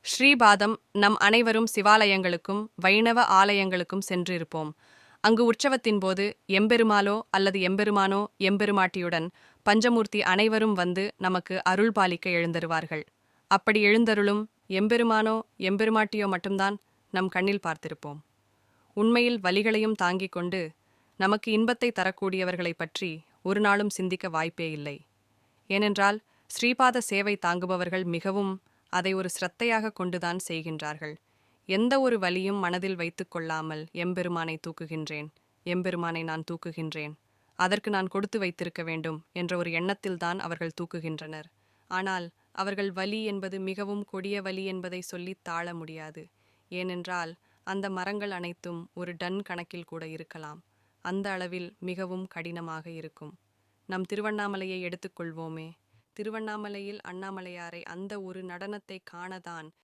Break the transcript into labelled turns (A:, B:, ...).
A: ஸ்ரீபாதம் நம் அனைவரும் சிவாலயங்களுக்கும் வைணவ ஆலயங்களுக்கும் சென்றிருப்போம். அங்கு உற்சவத்தின் போது எம்பெருமாளோ அல்லது எம்பெருமானோ எம்பெருமாட்டியுடன் பஞ்சமூர்த்தி அனைவரும் வந்து நமக்கு அருள் பாலிக்க எழுந்தருவார்கள். அப்படி எழுந்தருளும் எம்பெருமானோ எம்பெருமாட்டியோ மட்டும்தான் நம் கண்ணில் பார்த்திருப்போம். உண்மையில் வலிகளையும் தாங்கிக் கொண்டு நமக்கு இன்பத்தை தரக்கூடியவர்களைப் பற்றி ஒரு நாளும் சிந்திக்க வாய்ப்பே இல்லை. ஏனென்றால் ஸ்ரீபாத சேவை தாங்குபவர்கள் மிகவும் அதை ஒரு சிரத்தையாக கொண்டுதான் செய்கின்றார்கள். எந்த ஒரு வலியும் மனதில் வைத்து கொள்ளாமல் எம்பெருமானை தூக்குகின்றேன், எம்பெருமானை நான் தூக்குகின்றேன், அதற்கு நான் கொடுத்து வைத்திருக்க வேண்டும் என்ற ஒரு எண்ணத்தில்தான் அவர்கள் தூக்குகின்றனர். ஆனால் அவர்கள் வலி என்பது மிகவும் கொடிய வலி என்பதை சொல்லி தாழ முடியாது. ஏனென்றால் அந்த மரங்கள் அனைத்தும் ஒரு டன் கணக்கில் கூட இருக்கலாம். அந்த அளவில் மிகவும் கடினமாக இருக்கும். நம் திருவண்ணாமலையை எடுத்துக்கொள்வோமே. திருவண்ணாமலையில் அண்ணாமலையாரை அந்த ஒரு நடனத்தை காணதான்